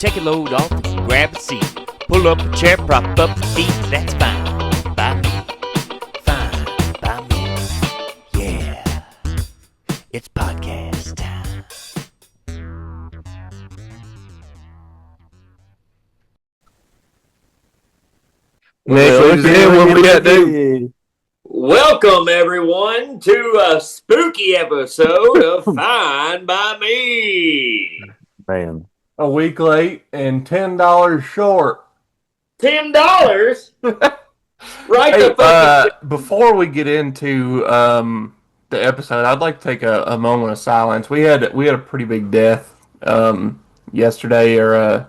take a load off and grab a seat. Pull up a chair, prop up your feet, that's fine by me. Fine by me. Yeah. It's podcast time. Nick, what we got to do? Welcome, everyone, to a spooky episode of Fine by Me. Man, a week late and $10 short. $10? Right. Hey, before we get into the episode, I'd like to take a moment of silence. We had a pretty big death yesterday, or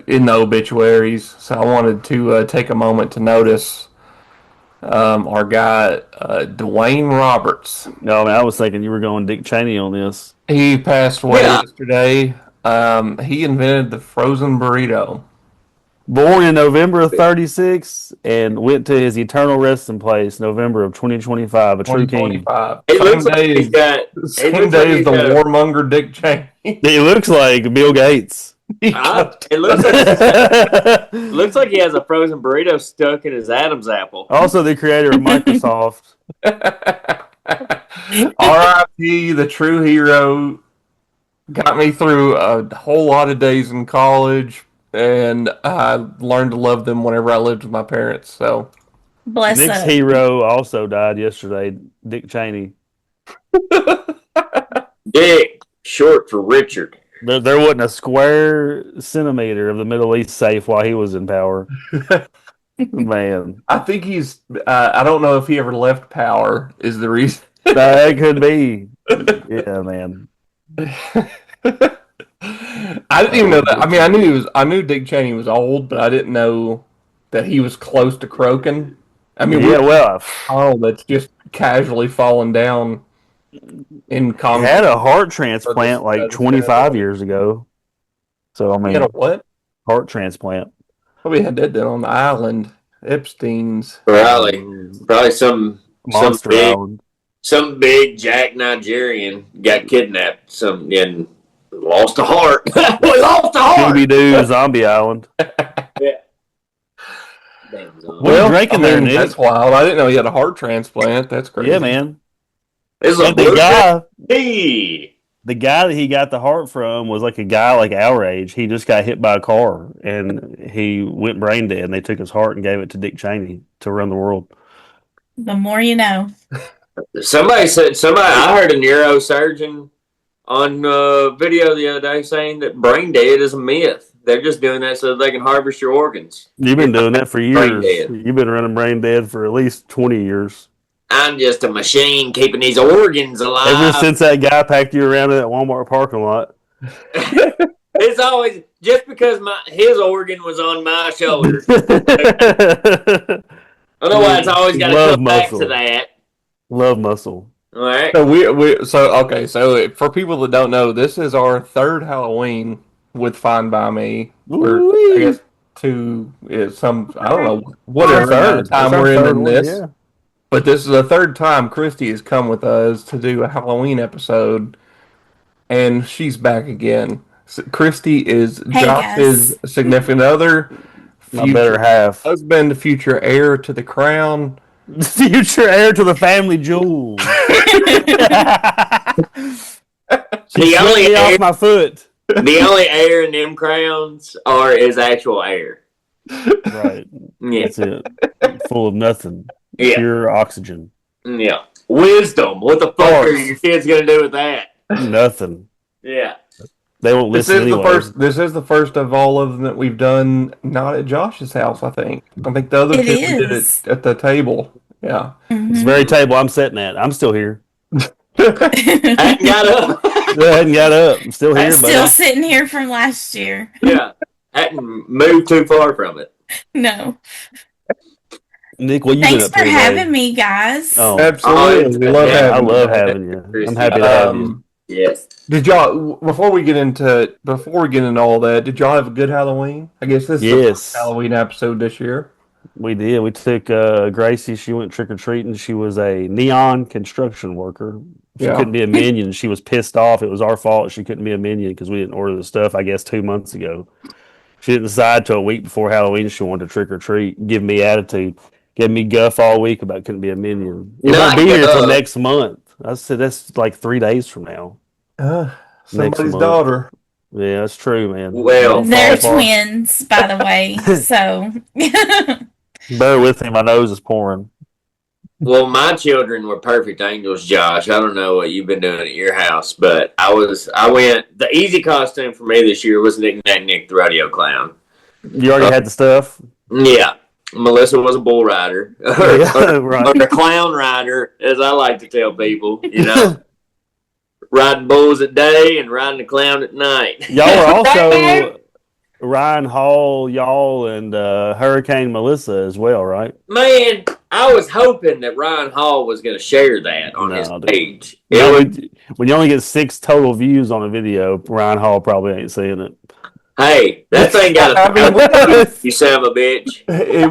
in the obituaries. So I wanted to take a moment to notice our guy, Dwayne Roberts. No, man, I was thinking you were going Dick Cheney on this. He passed away yesterday. He invented the frozen burrito. Born in November of 36 and went to his eternal resting place November of 2025. A true king. Same day as the warmonger Dick Cheney. He looks like Bill Gates. It looks like he has a frozen burrito stuck in his Adam's apple. Also, the creator of Microsoft. R.I.P. the true hero. Got me through a whole lot of days in college, and I learned to love them whenever I lived with my parents. So, Nick's hero also died yesterday. Dick Cheney. Dick, short for Richard. There wasn't a square centimeter of the Middle East safe while he was in power. Man. I think he's, I don't know if he ever left power, is the reason. That could be. Yeah, man. I didn't even know that. I mean, I knew Dick Cheney was old, but I didn't know that he was close to croaking. I mean, that's just casually falling down. He had a heart transplant like 25 years ago. So, I mean, he had a what? Heart transplant. Probably had that done on the island, Epstein's. Probably some big Jack Nigerian got kidnapped. And lost a heart. We lost a heart. Scooby-Doo, Zombie Island. Yeah. Well, drinking there, Nick. That's wild. I didn't know he had a heart transplant. That's crazy. Yeah, man. The guy that he got the heart from was like a guy like our age. He just got hit by a car and he went brain dead. And they took his heart and gave it to Dick Cheney to run the world. The more you know. I heard a neurosurgeon on video the other day saying that brain dead is a myth. They're just doing that so they can harvest your organs. You've been doing that for years. You've been running brain dead for at least 20 years. I'm just a machine keeping these organs alive. Ever since that guy packed you around in that Walmart parking lot. It's always just because his organ was on my shoulder. Otherwise, I always got to come back to that. Love muscle. All right. So for people that don't know, this is our third Halloween with Fine by Me. I guess I don't know whatever time we're in this. Yeah. But this is the third time Christy has come with us to do a Halloween episode, and she's back again. So Christy is Josh's significant other, my better half, husband, future heir to the crown, future heir to the family jewels. She only off my foot. The only heir in them crowns is actual heir. Right. Yeah. That's it. Full of nothing. Yeah. Pure oxygen. Yeah. Wisdom. What the fuck are your kids going to do with that? Nothing. Yeah. They won't listen anyway. This is the first of all of them that we've done not at Josh's house, I think. I think the other two did it at the table. Yeah. Mm-hmm. It's the very table I'm sitting at. I'm still here. I hadn't got up. I'm still here. Still sitting here from last year. Yeah. Hadn't moved too far from it. No. Nick, what you Thanks for having me, guys. Oh, absolutely. I love having you. I'm happy to have you. Yes. Did y'all before we get into all that? Did y'all have a good Halloween? I guess this is the first Halloween episode this year. We did. We took Gracie. She went trick or treating. She was a neon construction worker. She Yeah. couldn't be a minion. She was pissed off. It was our fault. She couldn't be a minion because we didn't order the stuff. I guess 2 months ago. She didn't decide till a week before Halloween she wanted to trick or treat. Give me attitude. Gave me guff all week about couldn't be a minion. It won't be here until next month. I said that's like 3 days from now. Somebody's month. daughter. Yeah, that's true, man. Well, They're twins, by the way. So Bear with me. My nose is pouring. well, my children were perfect angels, Josh. I don't know what you've been doing at your house, but I went. The easy costume for me this year was Nick the rodeo clown. You already had the stuff? Yeah. Melissa was a bull rider. Yeah, right. Or a clown rider, as I like to tell people, riding bulls at day and riding a clown at night. Y'all were also Ryan Hall, y'all, and Hurricane Melissa as well, right? Man, I was hoping that Ryan Hall was going to share that on his page. When you only get 6 total views on a video, Ryan Hall probably ain't seeing it. Hey, that thing got you son of a bitch. It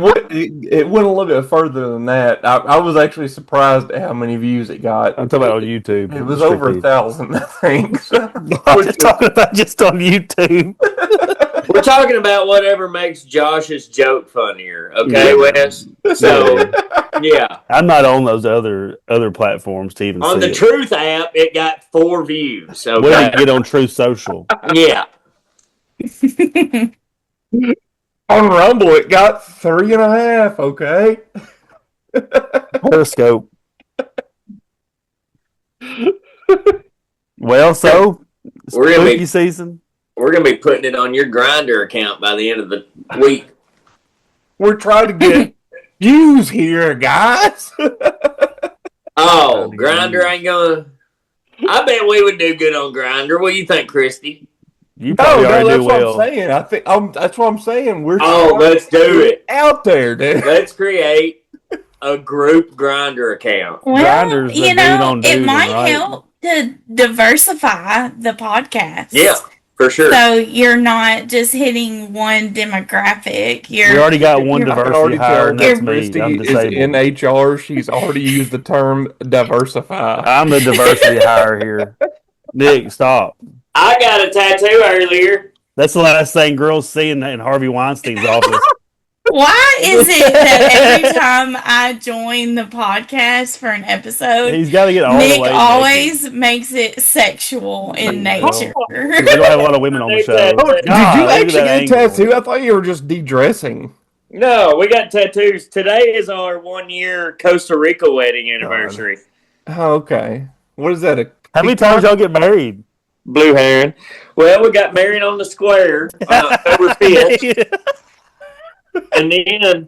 went a little bit further than that. I was actually surprised at how many views it got. I'm talking about on YouTube. It was over 1,000, I think. I'm just talking about just on YouTube. We're talking about whatever makes Josh's joke funnier, okay, Wes? So, yeah. I'm not on those other platforms to even on see the Truth app, it got 4 views. Okay? Where did it get on Truth Social? Yeah. On Rumble, it got 3.5. Okay. Periscope. Well, so We're gonna spooky season. We're gonna be putting it on your Grinder account by the end of the week. We're trying to get views here, guys. Oh, Grinder ain't gonna. I bet we would do good on Grinder. What do you think, Christy? You probably already that's do what well. I'm saying. I think that's what I'm saying. Let's do it out there, dude. Let's create a group Grinder account. Well, Grindr's the dude on it dude, might right? help to diversify the podcast. Yeah, for sure. So you're not just hitting one demographic. We already got one I can diversity already hire, tell and that's me. Christy I'm is disabled. in HR. She's already used the term diversify. I'm the diversity hire here. Nick, stop. I got a tattoo earlier. That's the last thing girls see in Harvey Weinstein's office. Why is it that every time I join the podcast for an episode, He's got to get all the Nick way. always makes it sexual in nature? We don't have a lot of women on the show. Did God, you look at actually that get a angle. tattoo? I thought you were just de-dressing. No, we got tattoos. Today is our 1-year Costa Rica wedding anniversary. Oh, okay. What is that? How many times y'all get married? Blue Heron. Well, we got married on the square on October 5th. And then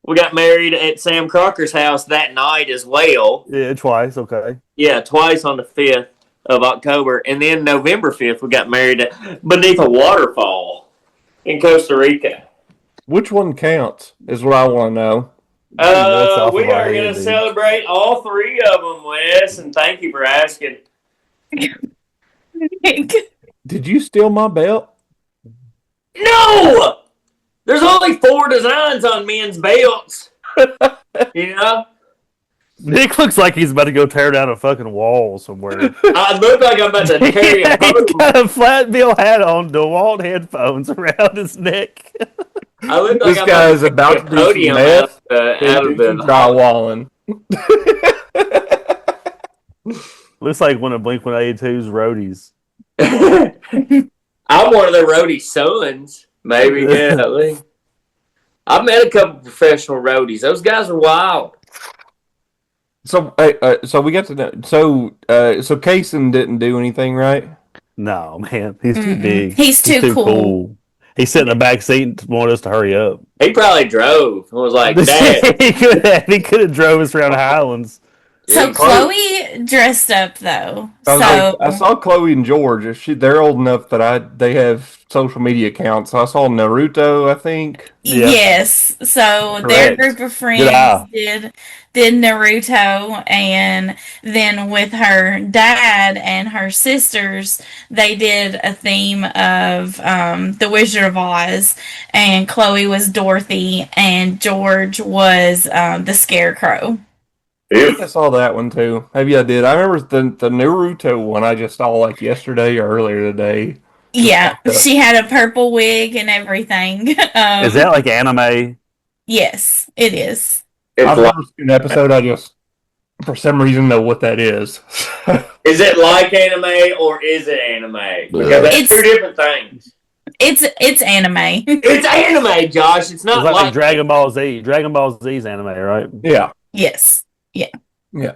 we got married at Sam Crocker's house that night as well. Yeah, twice. Okay. Yeah, twice on the 5th of October. And then November 5th, we got married beneath a waterfall in Costa Rica. Which one counts is what I want to know. We are going to celebrate all 3 of them, Wes, and thank you for asking. Did you steal my belt? No! There's only 4 designs on men's belts. You know? Nick looks like he's about to go tear down a fucking wall somewhere. I look like I'm about to carry a He's got a flat bill hat on, DeWalt headphones around his neck. I look like This guy is about to do some podium meth out of the drywalling. Looks like one of Blink-182's roadies. I'm one of the roadie sons, maybe. Yeah, I've met a couple professional roadies. Those guys are wild. So, so we got to know. So Kaysen didn't do anything, right? No, man, he's too big. He's too cool. He sat in the back seat and wanted us to hurry up. He probably drove and was like, "Dad." He could have drove us around the Highlands. So Chloe dressed up though. I saw Chloe and George. They're old enough that they have social media accounts. I saw Naruto, I think. Yeah. Yes. So their group of friends did Naruto, and then with her dad and her sisters, they did a theme of the Wizard of Oz, and Chloe was Dorothy, and George was the Scarecrow. I saw that one too. Maybe I did. I remember the Naruto one I just saw like yesterday or earlier today. Yeah, she had a purple wig and everything. Is that like anime? Yes, it is. I've never seen an episode. I just, for some reason, know what that is. Is it like anime or is it anime? Because that's two different things. It's anime. It's anime, Josh. It's not like Dragon Ball Z. Dragon Ball Z's anime, right? Yeah. Yes. Yeah. Yeah.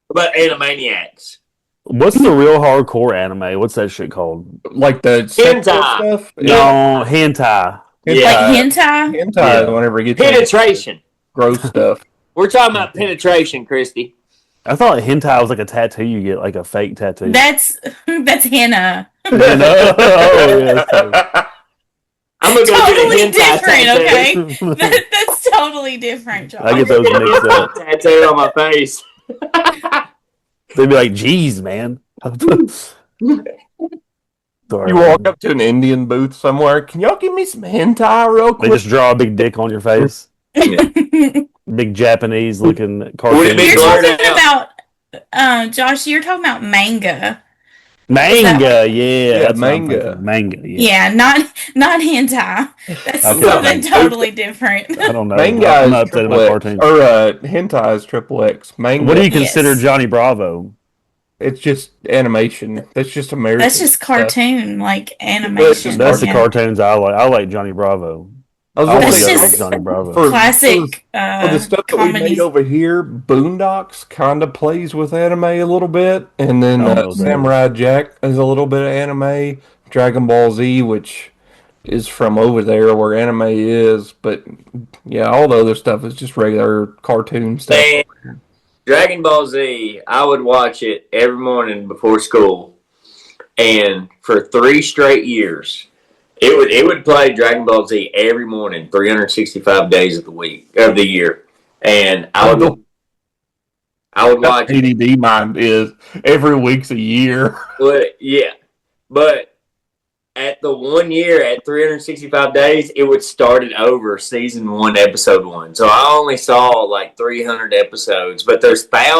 But Animaniacs. What's the real hardcore anime? What's that shit called? Like the hentai stuff? No, hentai. Yeah. Like hentai? Hentai, whenever you get penetration. Gross stuff. We're talking about penetration, Christy. I thought hentai was like a tattoo you get, like a fake tattoo. That's henna. Oh, yeah, I'm gonna totally different, okay? That's totally different, Josh. I get those mixed up. Tattoo on my face. They'd be like, "Geez, man." Sorry, you walk up to an Indian booth somewhere. Can y'all give me some hentai real quick? They just draw a big dick on your face. Big Japanese looking cartoon. You're talking about, Josh. You're talking about manga. Manga, yeah, manga, yeah, not hentai. That's something totally different. I don't know. Manga is triple X, or hentai is triple X. Manga. What do you consider Johnny Bravo? It's just animation. That's just American. That's just cartoon, like animation. That's the cartoons I like. I like Johnny Bravo. That's just Johnny Bravo. Classic. For the stuff that we made over here, Boondocks kind of plays with anime a little bit, and then Samurai Jack is a little bit of anime. Dragon Ball Z, which is from over there where anime is, but yeah, all the other stuff is just regular cartoon stuff. Man, Dragon Ball Z, I would watch it every morning before school, and for 3 straight years. It would play Dragon Ball Z every morning, 365 days of the year, and I would watch. ADD mind is every week's a year. But yeah, but at the 1 year at 365 days, it would start it over season 1, episode 1. So I only saw like 300 episodes, but there's like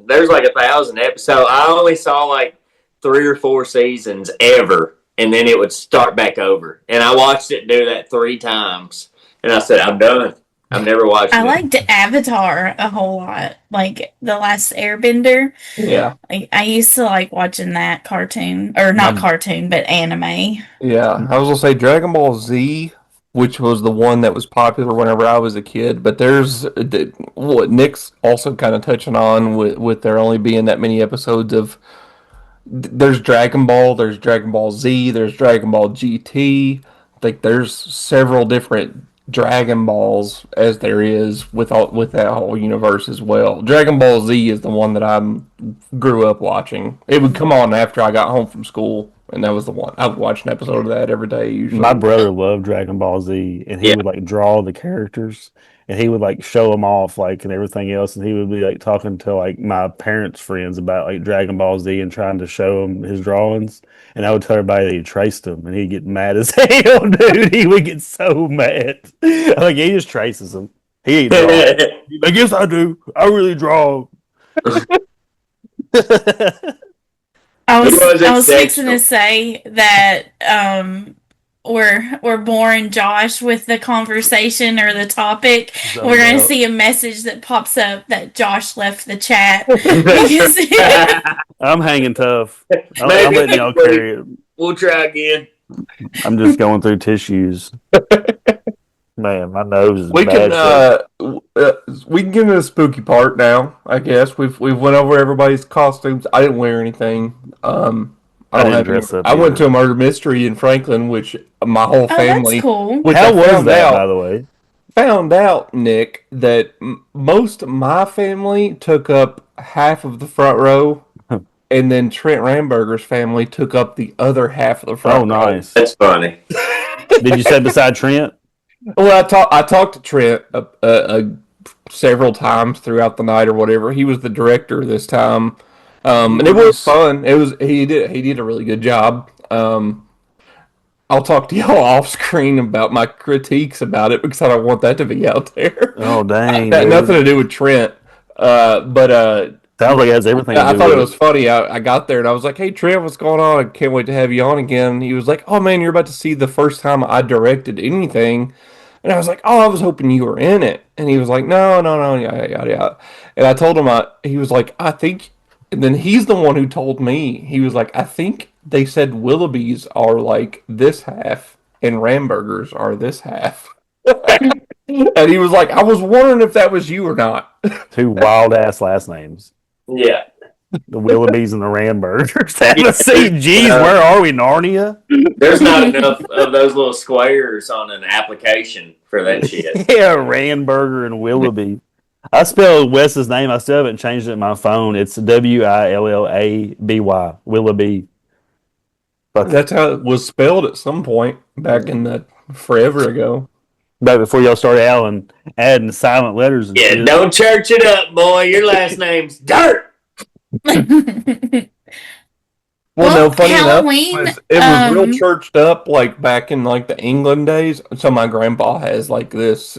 1,000 episodes. I only saw like 3 or 4 seasons ever. And then it would start back over. And I watched it do that 3 times. And I said, I'm done. I'm never watching it. I liked Avatar a whole lot. Like The Last Airbender. Yeah. I used to like watching that cartoon. Or not cartoon, but anime. Yeah. I was going to say Dragon Ball Z, which was the one that was popular whenever I was a kid. But there's what Nick's also kind of touching on with there only being that many episodes of... There's Dragon Ball, there's Dragon Ball Z, there's Dragon Ball GT. Like there's several different Dragon Balls as there is with that whole universe as well. Dragon Ball Z is the one that I grew up watching. It would come on after I got home from school, and that was the one. I would watch an episode of that every day usually. My brother loved Dragon Ball Z, and he would like draw the characters. And he would like show them off, like, and everything else. And he would be like talking to like my parents' friends about like Dragon Ball Z and trying to show them his drawings. And I would tell everybody that he traced them, and he'd get mad as hell, dude. He would get so mad. Like he just traces them. He ain't drawing. I guess I do. I really draw. I was fixing to say that we're boring Josh with the conversation or the topic. We're going to see a message that pops up that Josh left the chat. I'm hanging tough. I'm letting y'all carry it. We'll try again. I'm just going through tissues. Man, my nose is we bad. We can get into the spooky part now, I guess. We've went over everybody's costumes. I didn't wear anything. I didn't dress up. I went to a murder mystery in Franklin, which my whole family. That's cool. How was that, by the way? found out, Nick, that most of my family took up half of the front row, and then Trent Ramberger's family took up the other half of the front row. Oh, nice. That's funny. Did you sit beside Trent? Well, I talked to Trent several times throughout the night or whatever. He was the director this time, and it was fun. He did a really good job. I'll talk to y'all off screen about my critiques about it because I don't want that to be out there. Oh, dang. That had nothing to do with Trent. But sounds like it has everything. I thought it was funny. I got there and I was like, "Hey Trent, what's going on? I can't wait to have you on again." He was like, "Oh man, you're about to see the first time I directed anything." And I was like, "Oh, I was hoping you were in it." And he was like, "No, yada yada yada." And I told him, he was like, "I think." And then he's the one who told me. He was like, "I think they said Willoughby's are like this half and Ramburgers are this half." And he was like, "I was wondering if that was you or not." Two wild ass last names. Yeah. The Willoughbys and the Ramburgers. Geez, where are we, Narnia? There's not enough of those little squares on an application for that shit. Yeah, Ramburger and Willoughby. I spelled Wes's name. I still haven't changed it in my phone. It's Willaby. Willoughby. That's how it was spelled at some point back in that forever ago. Back before y'all started adding silent letters and shit. Don't church it up, boy. Your last name's Dirt. Well, no, funny Halloween, enough, it was real churched up, like back in like the England days. So my grandpa has like this,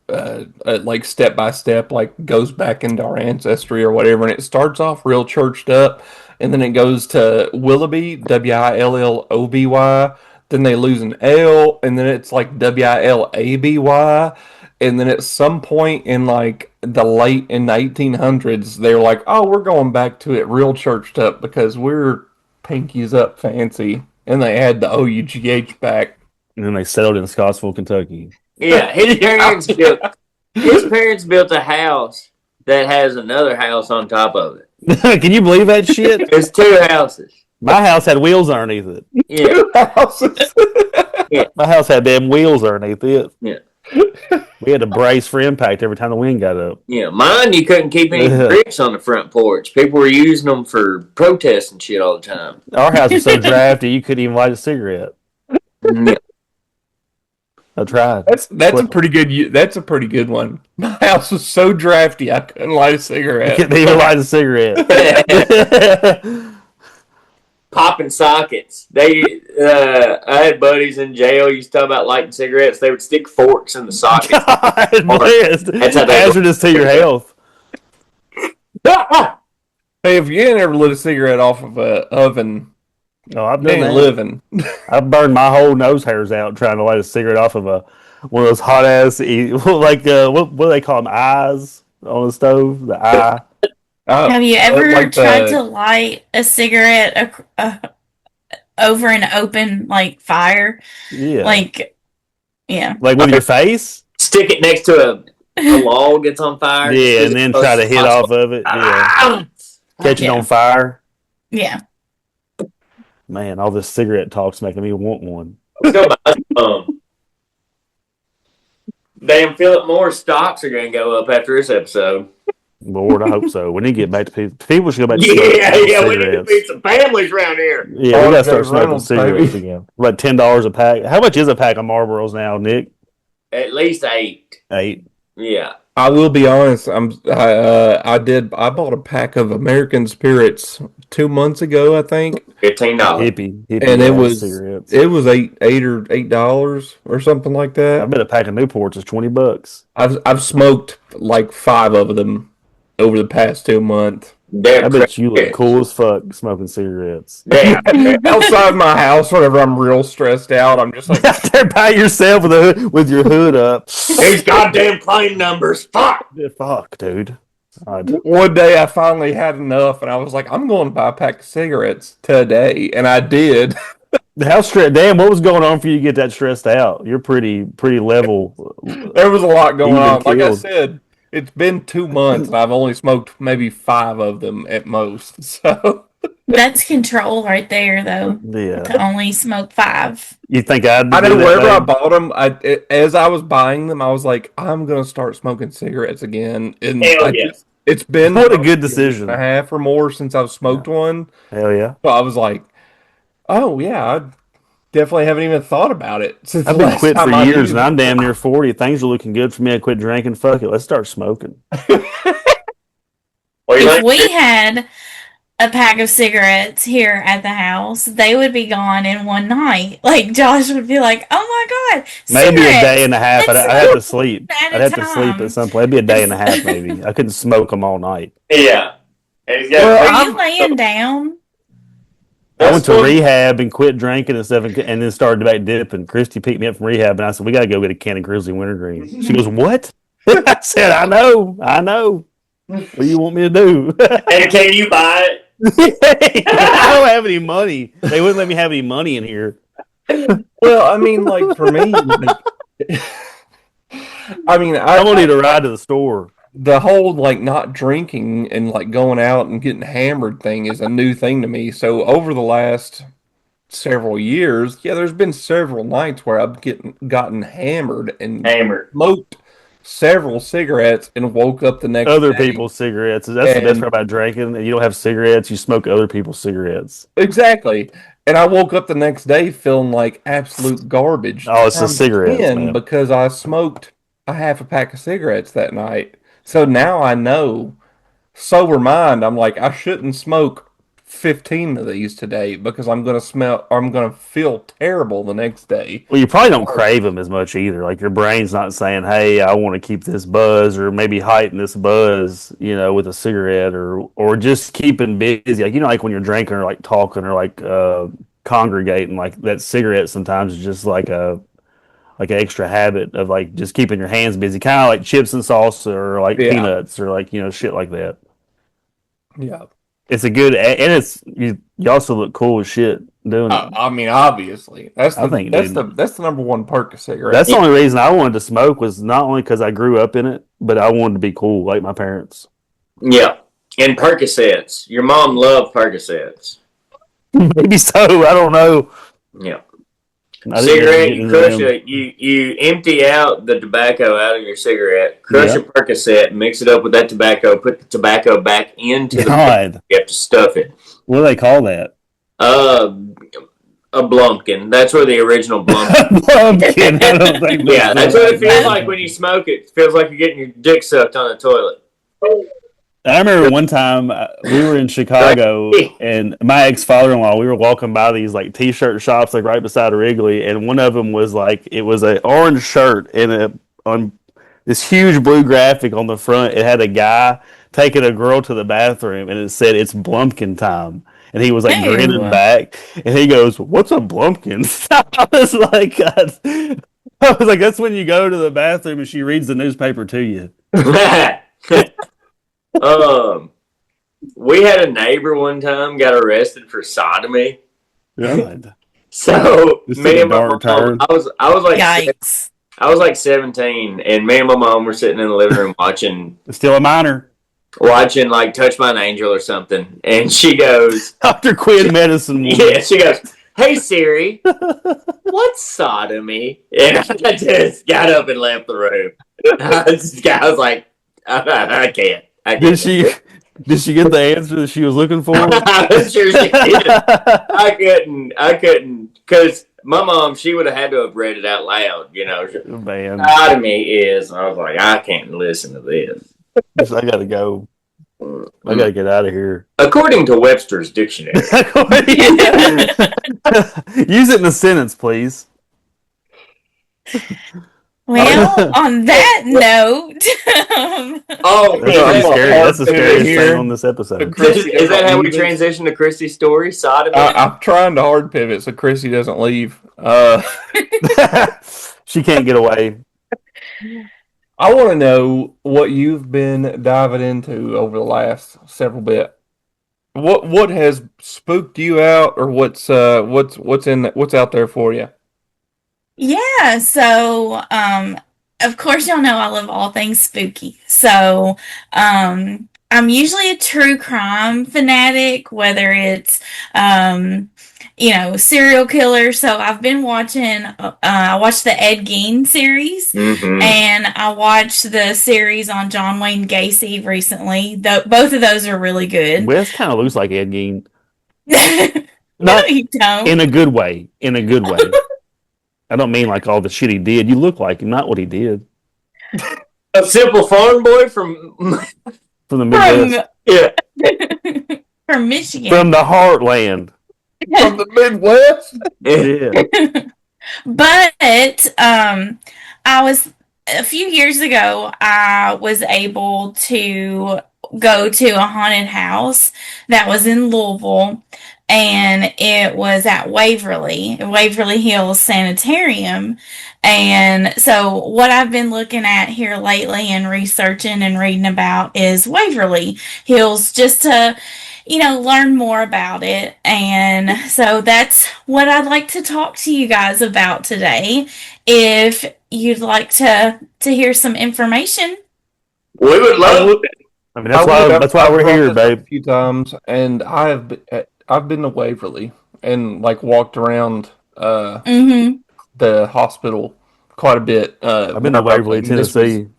like step by step, like goes back into our ancestry or whatever, and it starts off real churched up, and then it goes to Willoughby, Willobby. Then they lose an L, and then it's like Willaby. And then at some point in like in the 1800s, they're like, "Oh, we're going back to it real churched up because we're pinkies up fancy," and they add the OUGH back. And then they settled in Scottsville, Kentucky. Yeah, his parents built a house that has another house on top of it. Can you believe that shit? There's two houses. My house had wheels underneath it. Yeah. Two houses. Yeah. My house had damn wheels underneath it. Yeah. We had to brace for impact every time the wind got up. Yeah, mine you couldn't keep any bricks on the front porch. People were using them for protests and shit all the time. Our house was so drafty you couldn't even light a cigarette. Yeah. I tried. That's a pretty good. That's a pretty good one. My house was so drafty I couldn't light a cigarette. Couldn't even light a cigarette. Popping sockets. I had buddies in jail used to talk about lighting cigarettes. They would stick forks in the sockets. God bless. That's how they hazardous to your health. Hey, if you ain't ever lit a cigarette off of an oven, Oh, I've you done ain't that. living. I've burned my whole nose hairs out trying to light a cigarette off of one of those hot ass like what do they call them, eyes on the stove? The eye. Have you ever tried to light a cigarette over an open like fire? Yeah. Like, yeah. Like with your face? Stick it next to a log that's on fire. Yeah, and then try to hit off of it. Yeah. Catch it on fire. Yeah. Man, all this cigarette talk's making me want one. Let's go buy some. Damn, Philip Morris stocks are going to go up after this episode. Lord, I hope so. We need to get back to people. People should go back to Yeah, we need to feed some families around here. Yeah, we got to start smoking cigarettes again. About $10 a pack. How much is a pack of Marlboros now, Nick? At least 8. 8. Yeah. I will be honest. I bought a pack of American Spirits 2 months ago, I think. $15. Hippie And it was cigarettes. $8 or something like that. I bet a pack of Newports is $20. I've smoked like 5 of them over the past 2 months. I bet you look cool as fuck smoking cigarettes. Damn. Outside my house, whenever I'm real stressed out, I'm just like out there by yourself with your hood up. These goddamn claim numbers. Fuck. Fuck, dude. One day I finally had enough, and I was like, I'm going to buy a pack of cigarettes today, and I did. How stressed? Damn, what was going on for you to get that stressed out? You're pretty level. There was a lot going on. Like I said, it's been 2 months, and I've only smoked maybe 5 of them at most. So That's control right there, though. Yeah. To only smoke 5. You think I'd I know do that, wherever I babe? bought them, as I was buying them, I was like, I'm gonna start smoking cigarettes again. And Hell yeah. it's been What a good a year decision. and a half or more since I've smoked one. Hell yeah. So I was like, oh yeah, I definitely haven't even thought about it since I've the been last quit for time I years, did. and I'm damn near 40. Things are looking good for me. I quit drinking. Fuck it. Let's start smoking. If we had a pack of cigarettes here at the house, they would be gone in one night. Like, Josh would be like, oh my God, Maybe a cigarettes! day and a half. I'd have to sleep. At a I'd have to sleep time. at some point. It'd be a day and a half, maybe. I couldn't smoke them all night. Yeah. And he's Well, Are you laying down? I went to rehab and quit drinking and stuff, and then started back dipping. Christy picked me up from rehab, and I said, "We got to go get a can of Grizzly Wintergreen." She goes, "What?" I said, "I know. What do you want me to do?" And can you buy it? I don't have any money. They wouldn't let me have any money in here. Well, I mean, like for me, I mean, I'm gonna need a ride to the store. The whole like not drinking and like going out and getting hammered thing is a new thing to me. So over the last several years, yeah, there's been several nights where I've gotten hammered and smoked several cigarettes and woke up the next other day. people's cigarettes. That's the best part about drinking. You don't have cigarettes, you smoke other people's cigarettes. Exactly. And I woke up the next day feeling like absolute garbage. Oh, it's the cigarettes, man. Because I smoked a half a pack of cigarettes that night. So now I know, sober mind, I'm like, I shouldn't smoke 15 of these today because I'm going to feel terrible the next day. Well, you probably don't crave them as much either. Like your brain's not saying, hey, I want to keep this buzz or maybe heighten this buzz, with a cigarette or just keeping busy. Like, like when you're drinking or like talking or like congregating, like that cigarette sometimes is just like an extra habit of like just keeping your hands busy, kind of like chips and salsa or like peanuts or like shit like that. Yeah, it's a good, and it's you also look cool as shit doing it. I mean, obviously, that's the number one perk of cigarettes. That's the only reason I wanted to smoke was not only because I grew up in it, but I wanted to be cool like my parents. Yeah, and Percocets. Your mom loved Percocets. Maybe so. I don't know. Yeah. Cigarette, you crush it. You empty out the tobacco out of your cigarette, crush a Percocet, mix it up with that tobacco, put the tobacco back into the. You have to stuff it. What do they call that? A blumpkin. That's where the original blumpkin. Blumpkin. I don't think. Yeah, that's what it feels like when you smoke it. It feels like you're getting your dick sucked on the toilet. I remember one time we were in Chicago and my ex-father-in-law, we were walking by these like t-shirt shops like right beside Wrigley, and one of them was like, it was an orange shirt and on this huge blue graphic on the front, it had a guy taking a girl to the bathroom and it said it's Blumpkin time. And he was like grinning back and he goes, "What's a Blumpkin?" I was like, that's when you go to the bathroom and she reads the newspaper to you. We had a neighbor one time got arrested for sodomy. God. So me and my mom, I was like, yikes. I was like 17, and me and my mom were sitting in the living room watching. Still a minor. Watching like Touch by an Angel or something, and she goes, Dr. Quinn Medicine Woman. Yeah, she goes, "Hey Siri, what's sodomy?" And I just got up and left the room. I was like, I can't. Did she get the answer that she was looking for? I'm sure she did. I couldn't, because my mom, she would have had to have read it out loud, Man. Sodomy is, I was like, I can't listen to this. I gotta go. I gotta get out of here. According to Webster's dictionary. Use it in a sentence, please. Well, on that note, that's the scariest thing on this episode. Is that how we transition to Christy's story? Sodomy? I'm trying to hard pivot so Christy doesn't leave. She can't get away. I want to know what you've been diving into over the last several bit. What has spooked you out, or what's out there for you? Yeah, so of course y'all know I love all things spooky. So I I'm usually a true crime fanatic, whether it's serial killer. So I've been watching. I watched the Ed Gein series, and I watched the series on John Wayne Gacy recently. Both of those are really good. Wes kind of looks like Ed Gein. No, you don't. In a good way. In a good way. I don't mean like all the shit he did. You look like him, not what he did. A simple farm boy from the Midwest. From Michigan. From the heartland. From the Midwest. Yeah. But I was a few years ago. I was able to go to a haunted house that was in Louisville, and it was at Waverly Hills Sanitarium. And so what I've been looking at here lately and researching and reading about is Waverly Hills, just to learn more about it. And so that's what I'd like to talk to you guys about today. If you'd like to hear some information. We would love it. I mean, that's why we're here, babe. A few times, and I've been to Waverly and like walked around the hospital quite a bit. I've been to Waverly, Tennessee.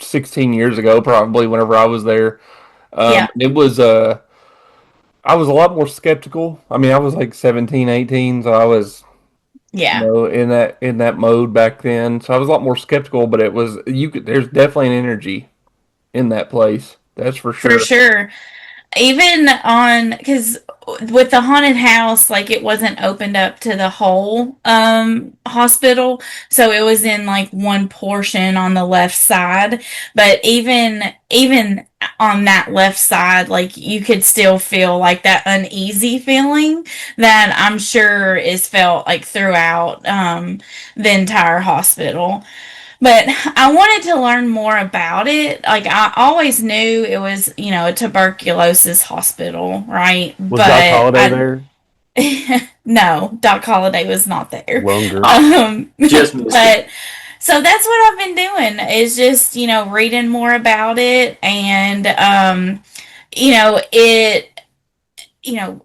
16 years ago, probably, whenever I was there. It was I was a lot more skeptical. I mean, I was like 17, 18, so I was in that mode back then. So I was a lot more skeptical, but there's definitely an energy in that place. That's for sure. For sure. Even because with the haunted house, like, it wasn't opened up to the whole hospital, so it was in like one portion on the left side. But even on that left side, like, you could still feel like that uneasy feeling that I'm sure is felt like throughout the entire hospital. But I wanted to learn more about it. Like, I always knew it was, a tuberculosis hospital, right? Was Doc Holliday there? No, Doc Holliday was not there. But so that's what I've been doing, is just, reading more about it. And,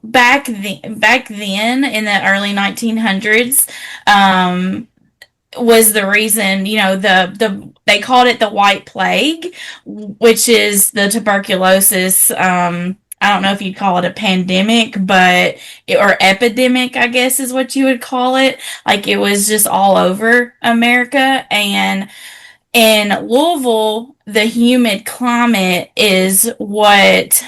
back then in the early 1900s, was the reason, they called it the White Plague, which is the tuberculosis. I don't know if you'd call it a pandemic, or epidemic, I guess is what you would call it. Like, it was just all over America. And in Louisville, the humid climate is what,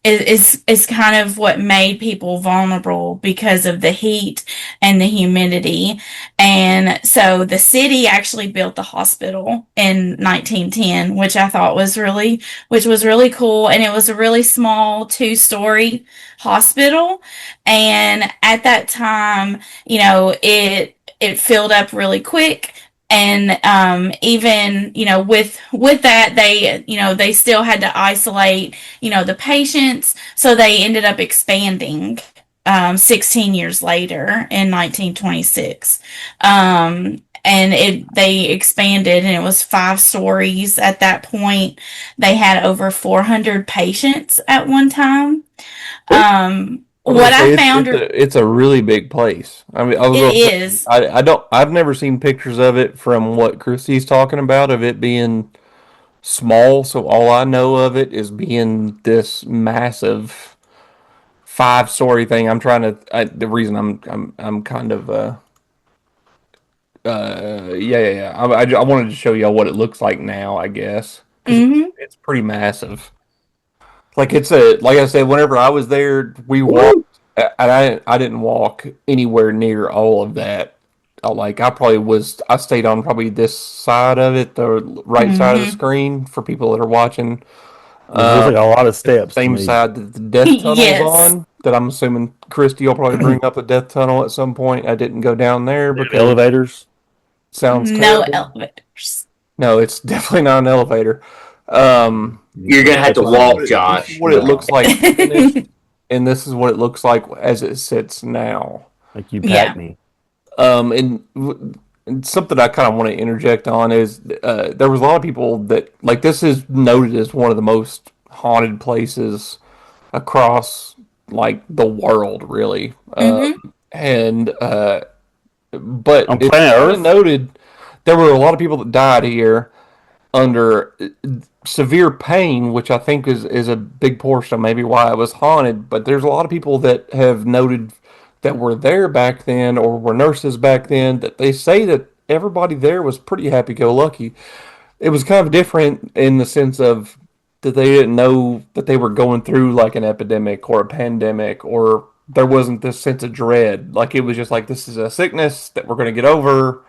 is kind of what made people vulnerable because of the heat and the humidity. And so the city actually built the hospital in 1910, which I thought was really cool. And it was a really small 2-story hospital. And at that time, it filled up really quick. And even with that, they still had to isolate the patients, so they ended up expanding 16 years later in 1926. And they expanded, and it was 5 stories at that point. They had over 400 patients at one time. It's a really big place. I mean, it is. I've never seen pictures of it from what Christy's talking about, of it being small. So all I know of it is being this massive 5-story thing. The reason I'm kind of I wanted to show y'all what it looks like now, I guess. It's pretty massive. Like, like I said, whenever I was there, we walked, and I didn't walk anywhere near all of that. I stayed on probably this side of it, the right side of the screen, for people that are watching. There's like a lot of steps. Same side that the death tunnel's on, that I'm assuming Christy will probably bring up a death tunnel at some point. I didn't go down there because elevators. Sounds no terrible. Elevators. No, it's definitely not an elevator. You're gonna have to walk, Josh. This is what it looks like finished, and this is what it looks like as it sits now. Like you packed me. And and something I kind of want to interject on is there was a lot of people that like this is noted as one of the most haunted places across like the world, really. And but On it's planet kind of Earth? noted there were a lot of people that died here under severe pain, which I think is a big portion of maybe why it was haunted. But there's a lot of people that have noted that were there back then or were nurses back then that they say that everybody there was pretty happy-go-lucky. It was kind of different in the sense of that they didn't know that they were going through like an epidemic or a pandemic, or there wasn't this sense of dread. Like it was just like this is a sickness that we're going to get over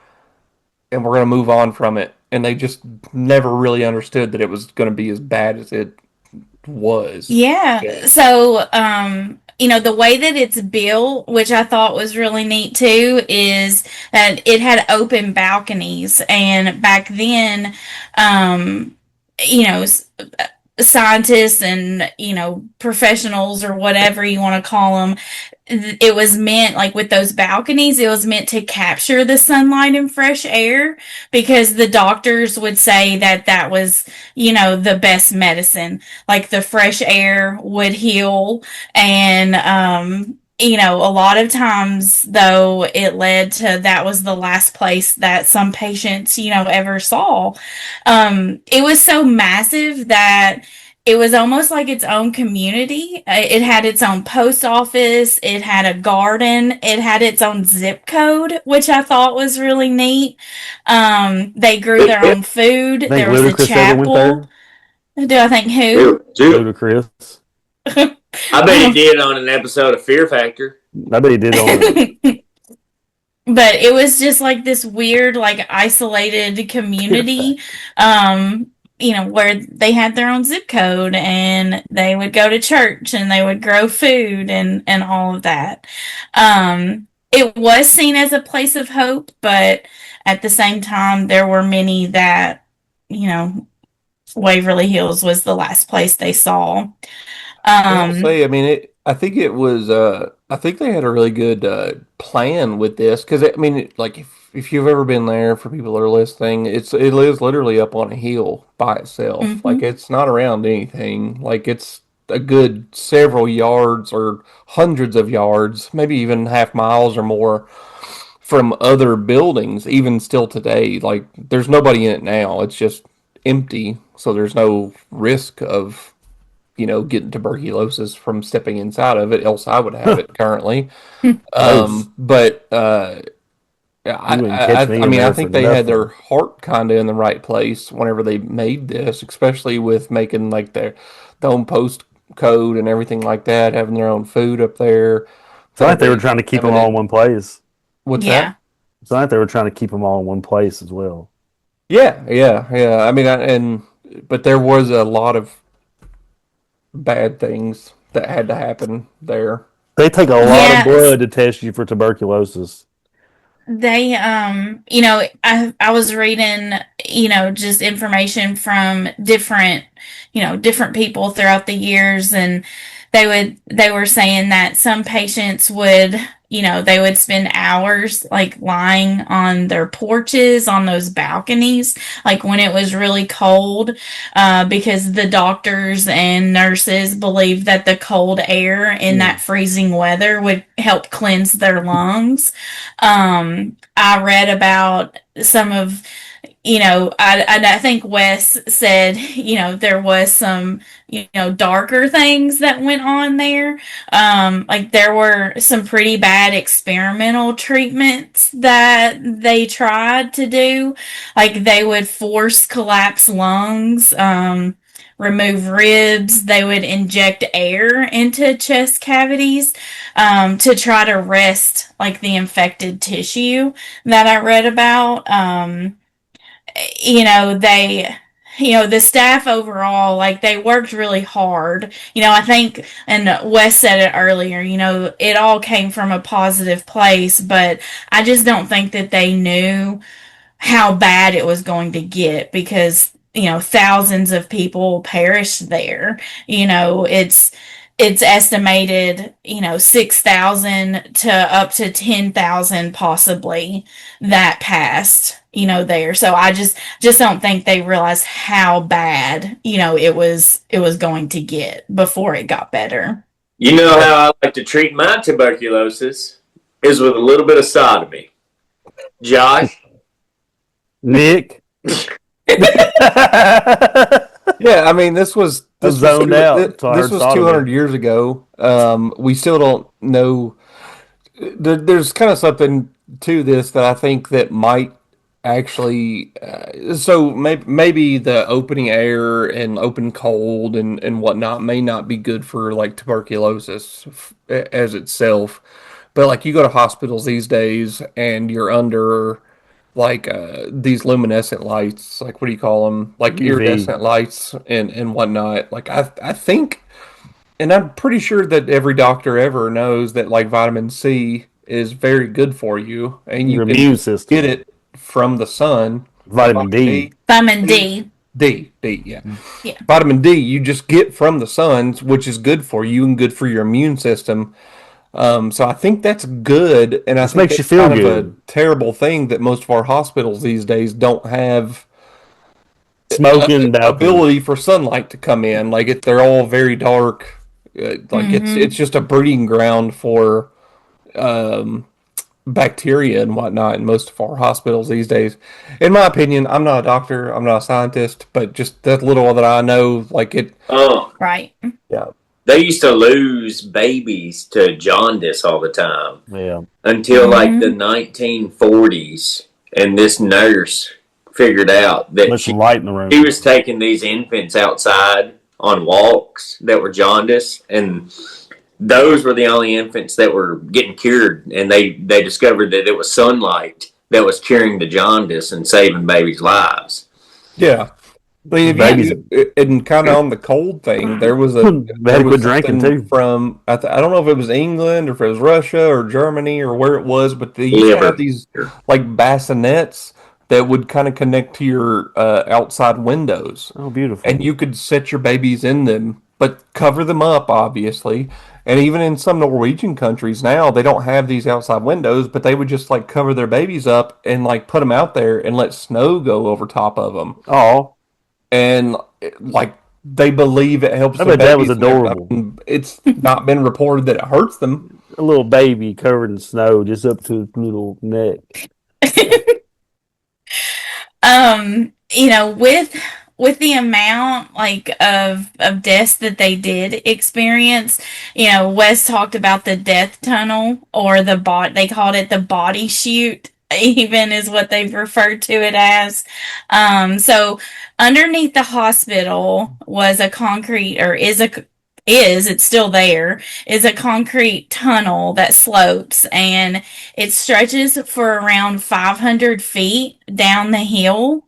and we're going to move on from it. And they just never really understood that it was going to be as bad as it was. Yeah. So, the way that it's built, which I thought was really neat too, is that it had open balconies. And back then, you know, scientists and professionals or whatever you want to call them, it was meant, like with those balconies, it was meant to capture the sunlight and fresh air, because the doctors would say that that was the best medicine. Like the fresh air would heal. And a lot of times, though, it led to that was the last place that some patients, ever saw. It was so massive that it was almost like its own community. It had its own post office. It had a garden. It had its own zip code, which I thought was really neat. They grew their own food. There was a chapel. Do I think who? Ludacris. I bet he did on an episode of Fear Factor. I bet he did on But it was just like this weird, like isolated community, where they had their own zip code and they would go to church and they would grow food and all of that. It was seen as a place of hope, but at the same time, there were many that, Waverly Hills was the last place they saw. I'll say, I mean, I think it was. I think they had a really good plan with this because I mean, like if you've ever been there, for people that are listening, it is literally up on a hill by itself. Like it's not around anything. Like it's a good several yards or hundreds of yards, maybe even half miles or more from other buildings. Even still today, like there's nobody in it now. It's just empty, so there's no risk of getting tuberculosis from stepping inside of it. Else I would have it currently. But I mean, I think they had their heart kind of in the right place whenever they made this, especially with making like their own post code and everything like that, having their own food up there. It's like they were trying to keep them all in one place. What's that? It's like they were trying to keep them all in one place as well. Yeah. I mean, but there was a lot of bad things that had to happen there. They take a lot of blood to test you for tuberculosis. They, I was reading, just information from different people throughout the years, and they were saying that some patients would, they would spend hours like lying on their porches, on those balconies, like when it was really cold, because the doctors and nurses believed that the cold air in that freezing weather would help cleanse their lungs. I read about some of, I think Wes said, there was some, darker things that went on there. Like there were some pretty bad experimental treatments that they tried to do. Like they would force collapse lungs, remove ribs. They would inject air into chest cavities, to try to rest like the infected tissue that I read about. The staff overall, like they worked really hard. I think, and Wes said it earlier, it all came from a positive place, but I just don't think that they knew how bad it was going to get because, thousands of people perished there. it's estimated, 6,000 to up to 10,000 possibly that passed, there. So I just don't think they realized how bad, it was going to get before it got better. You know how I like to treat my tuberculosis is with a little bit of sodomy. Josh? Nick? Yeah, I mean, this was zoned out. This was 200 years ago. We still don't know. There's kind of something to this that I think that might actually. So maybe the opening air and open cold and whatnot may not be good for like tuberculosis as itself, but like you go to hospitals these days and you're under like these luminescent lights, like what do you call them? Like UV. iridescent lights and whatnot. Like I think, and I'm pretty sure that every doctor ever knows that like vitamin C is very good for you, and Your you immune can system. get it from the sun. Vitamin D. Vitamin D. D, yeah. Vitamin D you just get from the sun, which is good for you and good for your immune system. So I think that's good, and I think makes you it's feel kind good. of a terrible thing that most of our hospitals these days don't have Smoking ability for sunlight to come in. Like they're all very dark. It's just a breeding ground for bacteria and whatnot in most of our hospitals these days. In my opinion, I'm not a doctor, I'm not a scientist, but just that little that I know, like it. Right. Yeah. They used to lose babies to jaundice all the time. Yeah. Until like the 1940s, and this nurse figured out that There's some light in the room. she was taking these infants outside on walks that were jaundice, and those were the only infants that were getting cured. And they discovered that it was sunlight that was curing the jaundice and saving babies' lives. Yeah. But and kind of on the cold thing, there was quit drinking too. From I don't know if it was England or if it was Russia or Germany or where it was, but they used to have these like bassinets that would kind of connect to your outside windows. Oh, beautiful! And you could set your babies in them, but cover them up, obviously. And even in some Norwegian countries now, they don't have these outside windows, but they would just like cover their babies up and like put them out there and let snow go over top of them. Oh. And like they believe it helps. I bet that was adorable. It's not been reported that it hurts them. A little baby covered in snow, just up to his little neck. With the amount like of deaths that they did experience, Wes talked about the death tunnel or they called it the body chute. Even is what they've referred to it as. So underneath the hospital was a concrete, or it's still there, is a concrete tunnel that slopes, and it stretches for around 500 feet down the hill.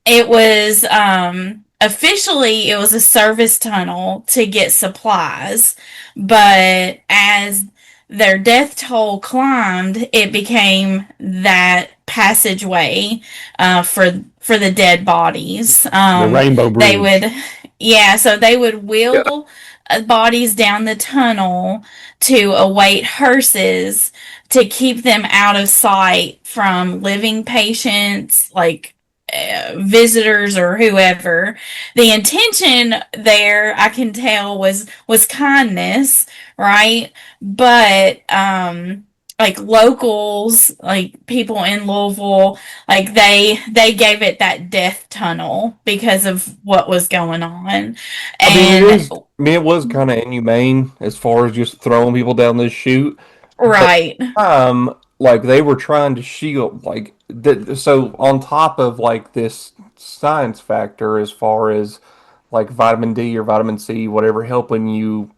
It was officially it was a service tunnel to get supplies, but as their death toll climbed, it became that passageway for the dead bodies. The Rainbow Bridge. So they would wheel bodies down the tunnel to await hearses to keep them out of sight from living patients, like visitors or whoever. The intention there, I can tell, was kindness, right? But like locals, like people in Louisville, like they gave it that death tunnel because of what was going on. And it was kind of inhumane as far as just throwing people down this chute, right? Like they were trying to shield, like so on top of like this science factor as far as like vitamin D or vitamin C, whatever, helping you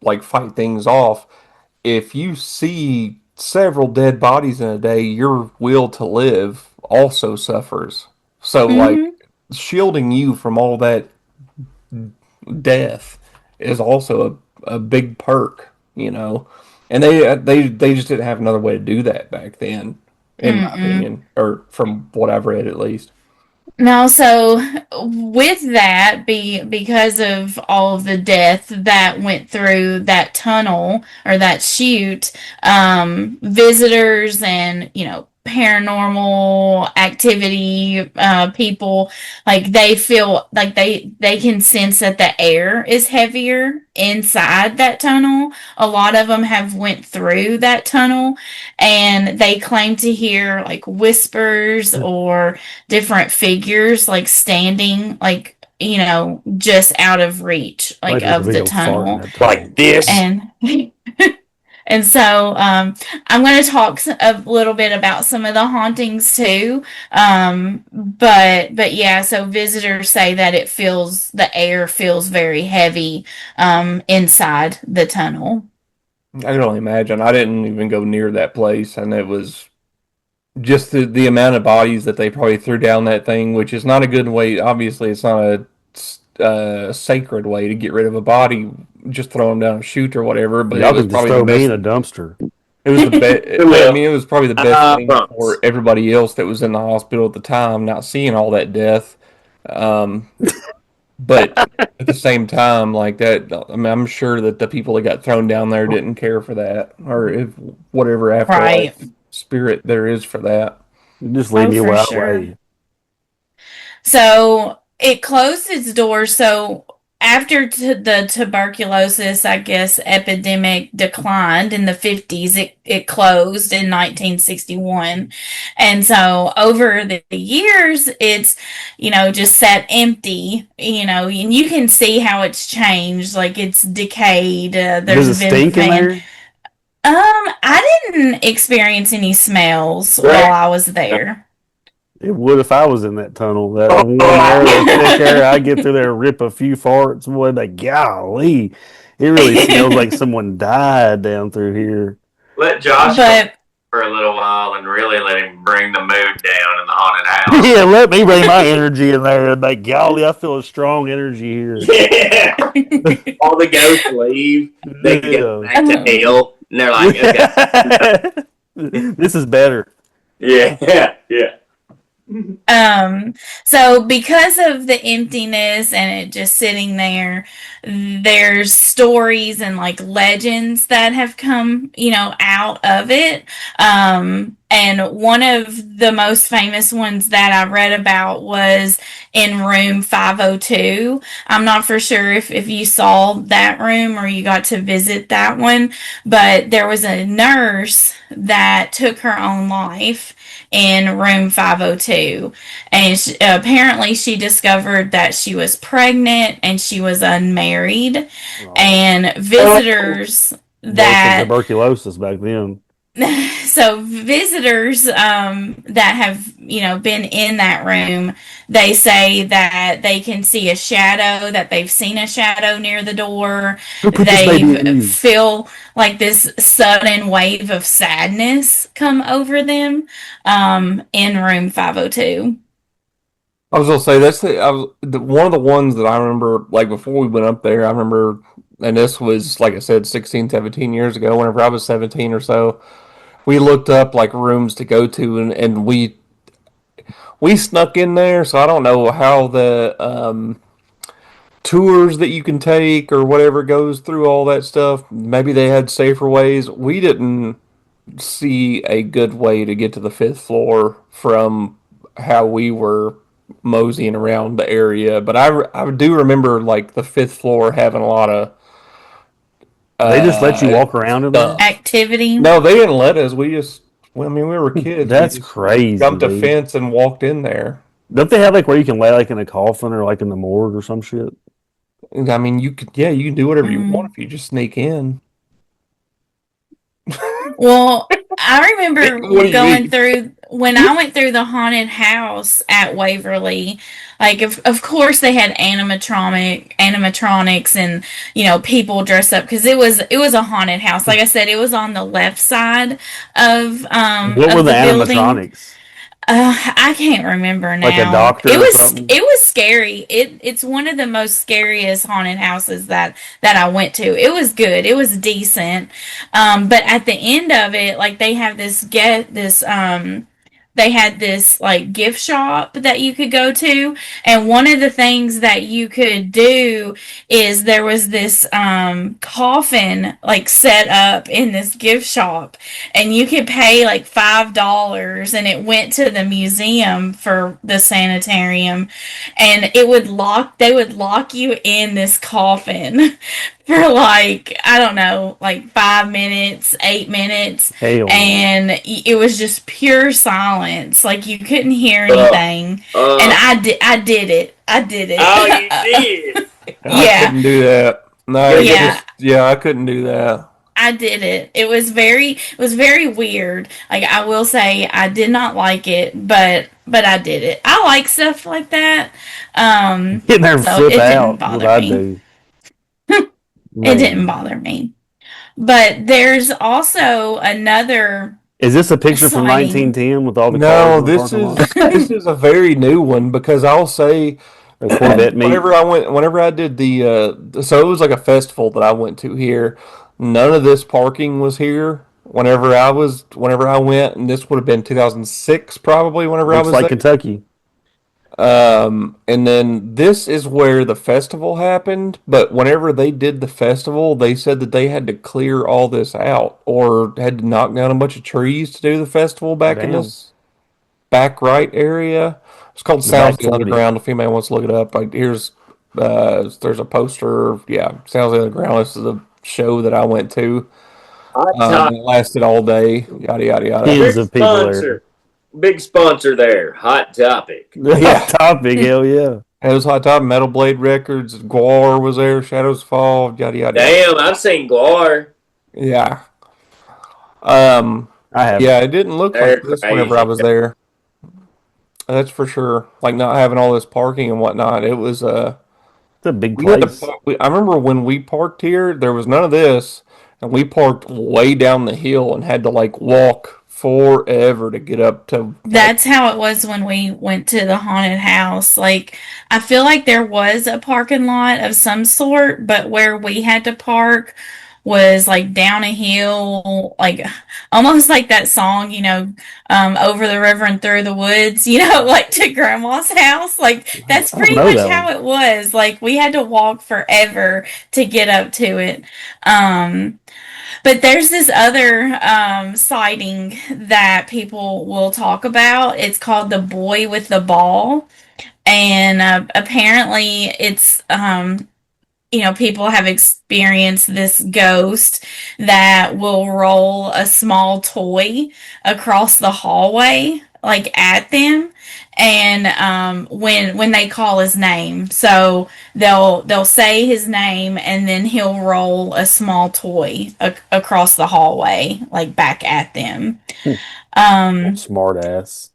like fight things off. If you see several dead bodies in a day, your will to live also suffers. So like shielding you from all that death is also a big perk, And they just didn't have another way to do that back then, in my opinion, or from what I've read at least. No, so with that, because of all of the death that went through that tunnel or that chute, visitors and paranormal activity people, like they feel like they can sense that the air is heavier inside that tunnel. A lot of them have went through that tunnel, and they claim to hear like whispers or different figures like standing like just out of reach like Like there's a of big the old fart in tunnel. that tunnel. Like this. And and so I'm going to talk a little bit about some of the hauntings too. But yeah, so visitors say that the air feels very heavy inside the tunnel. I can only imagine. I didn't even go near that place, and it was just the amount of bodies that they probably threw down that thing, which is not a good way. Obviously, it's not a sacred way to get rid of a body. Just throw them down a chute or whatever. But Y'all it was can just probably throw the me in best. a dumpster. It was the best. I mean, it was probably the best thing promise. for everybody else that was in the hospital at the time, not seeing all that death. But at the same time, like that, I mean, I'm sure that the people that got thrown down there didn't care for that, or if whatever afterlife Right. spirit there is for that. Just leave me For where I sure. lay. So it closed its doors. So after the tuberculosis, I guess, epidemic declined in the 50s, it closed in 1961. And so over the years, it's, just sat empty, and you can see how it's changed. Like it's decayed. Does There's it been stink in there? I didn't experience any smells while I was there. It would if I was in that tunnel. That warm air, that thick air, I'd get through there and rip a few farts. Boy, like, golly. It really smells like someone died down through here. Let Josh But for a little while and really let him bring the mood down in the haunted house. Yeah, let me bring my energy in there. And like, golly, I feel a strong energy here. Yeah. All the ghosts leave. They go back to hell. And they're like, okay. This is better. Yeah. So because of the emptiness and it just sitting there, there's stories and like legends that have come, out of it. And one of the most famous ones that I read about was in room 502. I'm not for sure if you saw that room or you got to visit that one, but there was a nurse that took her own life in room 502. And apparently she discovered that she was pregnant and she was unmarried. And visitors that tuberculosis back then. So visitors that have been in that room, they say that they can see a shadow, that they've seen a shadow near the door. They feel like this sudden wave of sadness come over them in room 502. I was gonna say that's one of the ones that I remember. Like before we went up there, I remember, and this was like I said, 16, 17 years ago. Whenever I was 17 or so, we looked up like rooms to go to, and we snuck in there. So I don't know how the tours that you can take or whatever goes through all that stuff. Maybe they had safer ways. We didn't see a good way to get to the fifth floor from how we were moseying around the area. But I do remember like the fifth floor having a lot of they just let you walk around in there? Activity? No, they didn't let us. We were kids. That's crazy. Jumped a fence and walked in there. Don't they have like where you can lay like in a coffin or like in the morgue or some shit? I mean, you can do whatever you want if you just sneak in. Well, I remember going through when I went through the haunted house at Waverly. Like, of course, they had animatronics and people dressed up because it was a haunted house. Like I said, it was on the left side of what were the animatronics? I can't remember now. Like a doctor. It was scary. It's one of the most scariest haunted houses that I went to. It was good. It was decent. But at the end of it, like they have this they had this like gift shop that you could go to, and one of the things that you could do is there was this coffin like set up in this gift shop, and you could pay like $5, and it went to the museum for the sanitarium, and they would lock you in this coffin for like, I don't know, like 5 minutes, 8 minutes. Hell. And it was just pure silence. Like you couldn't hear anything. And I did it. Oh, you did? I couldn't do that. No, I couldn't do that. I did it. It was very weird. Like I will say I did not like it, but I did it. I like stuff like that. Getting there and flip out. What I do. It didn't bother me. But there's also another. Is this a picture from 1910 with all the cars? No, this is a very new one, because I'll say whenever I did so it was like a festival that I went to here. None of this parking was here whenever I went, and this would have been 2006 probably whenever I was like there. Kentucky. And then this is where the festival happened, but whenever they did the festival, they said that they had to clear all this out or had to knock down a bunch of trees to do the festival back in this back right area. It's called Sounds of the Underground. If anybody wants to look it up, there's a poster. Yeah, Sounds of the Underground. This is a show that I went to. It lasted all day. Yada yada yada. Tens of people there. Big sponsor there. Hot Topic. Hot Topic, hell yeah. It was Hot Topic, Metal Blade Records, Guar was there, Shadows Fall, yada yada. Damn, I've seen Guar. Yeah. I have. Yeah, it didn't look like this whenever I was there. That's for sure. Like not having all this parking and whatnot. It was it's a big place. I remember when we parked here, there was none of this, and we parked way down the hill and had to like walk forever to get up to. That's how it was when we went to the haunted house. Like I feel like there was a parking lot of some sort, but where we had to park was like down a hill, like almost like that song, over the river and through the woods, like to grandma's house. Like that's pretty much how it was. Like we had to walk forever to get up to it. But there's this other sighting that people will talk about. It's called the boy with the ball. And apparently it's, people have experienced this ghost that will roll a small toy across the hallway, like at them. And when they call his name, so they'll say his name, and then he'll roll a small toy across the hallway, like back at them. Smart ass.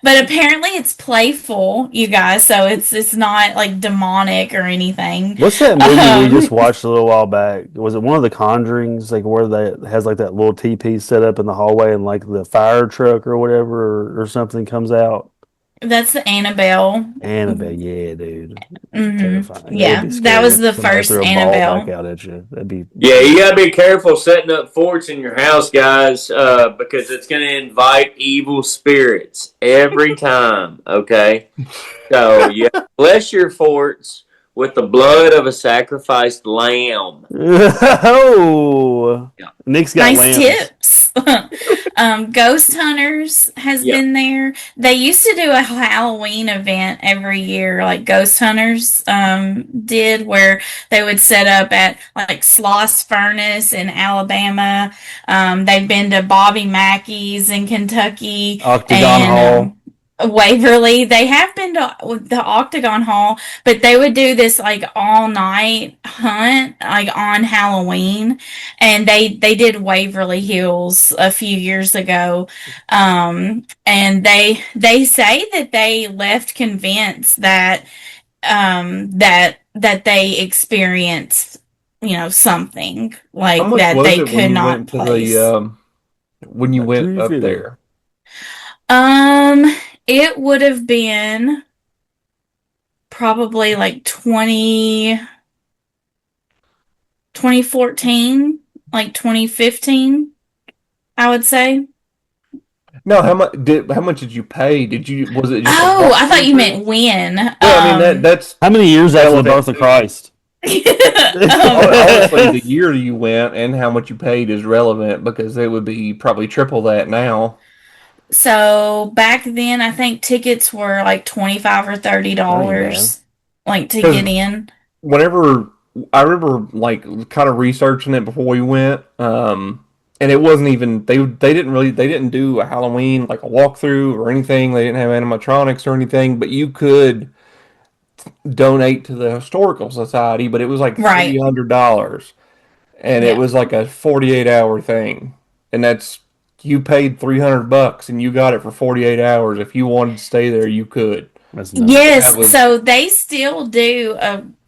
But apparently it's playful, you guys, so it's not like demonic or anything. What's that movie we just watched a little while back? Was it one of the Conjurings, like where they has like that little teepee set up in the hallway and like the fire truck or whatever or something comes out? That's the Annabelle. Annabelle, yeah, dude. Mm-hmm. Terrifying. Yeah, that was the first Annabelle. Back out at you. Yeah, you gotta be careful setting up forts in your house, guys, because it's gonna invite evil spirits every time. Okay, so bless your forts with the blood of a sacrificed lamb. Oh, yeah. Nick's got nice tips. Ghost Hunters has been there. They used to do a Halloween event every year, like Ghost Hunters did, where they would set up at like Sloss Furnace in Alabama. They've been to Bobby Mackey's in Kentucky. Octagon Hall. Waverly. They have been to the Octagon Hall, but they would do this like all night hunt like on Halloween, and they did Waverly Hills a few years ago, and they say that they left convinced that that they experienced something like that they could not place. When you went up there? It would have been probably like 2014, like 2015, I would say. No, how much did you pay? Was it just a Oh, I thought you walkthrough meant thing? when. Well, I mean that's How many years after the birth relevant of too. Christ? Honestly, the year you went and how much you paid is relevant because it would be probably triple that now. So back then, I think tickets were like $25 or $30, That ain't bad. like to Because get in. whenever I remember like kind of researching it before we went, and it wasn't even they didn't do a Halloween like a walkthrough or anything. They didn't have animatronics or anything, but you could donate to the historical society, but it was like Right. $300, and it Yeah. was like a 48-hour thing, and that's you paid $300 and you got it for 48 hours. If you wanted to stay there, you could. That's nuts. That Yes, was so they still do.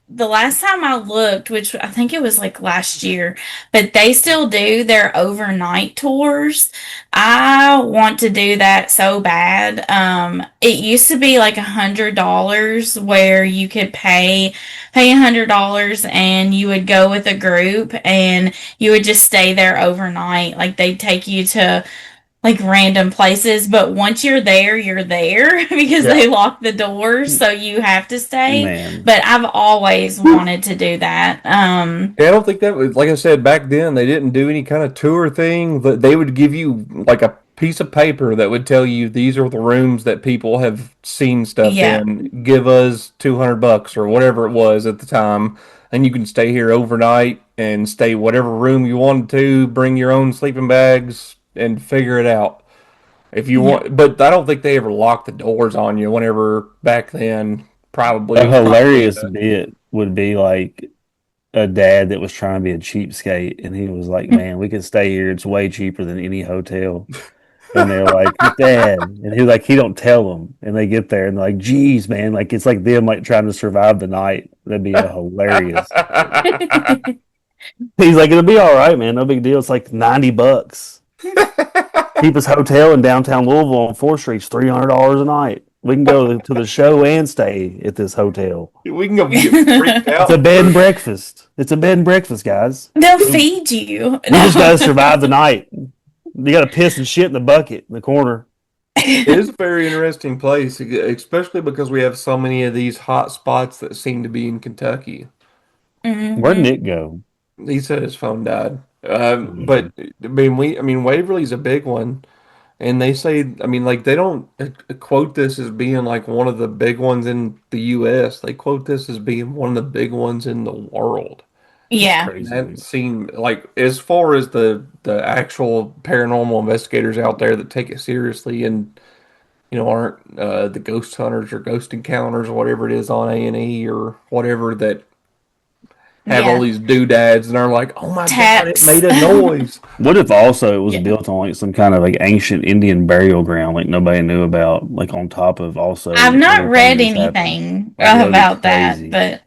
The last time I looked, which I think it was like last year, but they still do their overnight tours. I want to do that so bad. It used to be like $100 where you could pay $100 and you would go with a group and you would just stay there overnight. Like they'd take you to like random places, but once you're there because yeah. they lock the doors, so you have to stay. Man. But I've always wanted to do that. Yeah, I don't think that was like I said back then. They didn't do any kind of tour thing. But they would give you like a piece of paper that would tell you these are the rooms that people have seen stuff Yeah, in. Give us $200 or whatever it was at the time, and you can stay here overnight and stay whatever room you wanted to. Bring your own sleeping bags and figure it out if you yeah, want. But I don't think they ever locked the doors on you. Whenever back then, probably it A was probably hilarious bit would be like a dad that was trying to be a cheapskate, and he was like, "Man, we can stay here. It's way cheaper than any hotel." And they're like, "Dad," and he was like, "He don't tell them." And they get there and they're like, "Geez, man, like it's like them like trying to survive the night." That'd be a hilarious. He's like, "It'll be all right, man. No big deal. It's like $90. Cheapest hotel in downtown Louisville on 4th Street's $300 a night. We can go to the show and stay at this hotel. We can go get freaked It's out. a bed and breakfast. It's a bed and breakfast, guys. they'll feed you. We just gotta survive the night. You gotta piss and shit in the bucket in the corner. It is a very interesting place, especially because we have so many of these hot spots that seem to be in Kentucky. Where'd Mhm. Nick go? He said his phone died. Mhm. But I mean, Waverly's a big one, and they say, I mean, like they don't quote this as being like one of the big ones in the U.S. They quote this as being one of the big ones in the world. That's Yeah, And crazy. that seemed like as far as the actual paranormal investigators out there that take it seriously and aren't the ghost hunters or ghost encounters or whatever it is on A&E or whatever that have all yeah. these doodads and are like, oh my God, it Taps. made a noise. What if also it was Yeah. built on like some kind of like ancient Indian burial ground like nobody knew about, like on top of also I've not everything read that's happened? anything Like that would be about that, crazy. but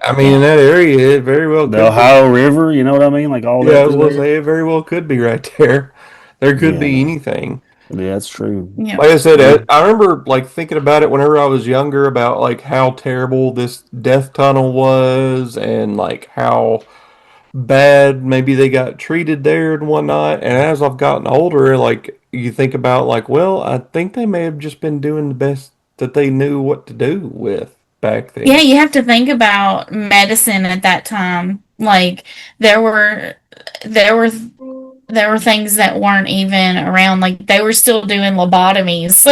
I mean, in yeah, that area, it very well The could be. Ohio River, you know what I mean? Like all Yeah, I that was through going to there. say it very well could be right there. There could Yeah, be man. anything. Yeah, that's true. yeah, Like I said, Yeah. I remember like thinking about it whenever I was younger about like how terrible this death tunnel was and like how bad maybe they got treated there and whatnot. And as I've gotten older, like you think about like, well, I think they may have just been doing the best that they knew what to do with back yeah. then. You have to think about medicine at that time. Like there were, there were there were things that weren't even around. Like they were still doing lobotomies,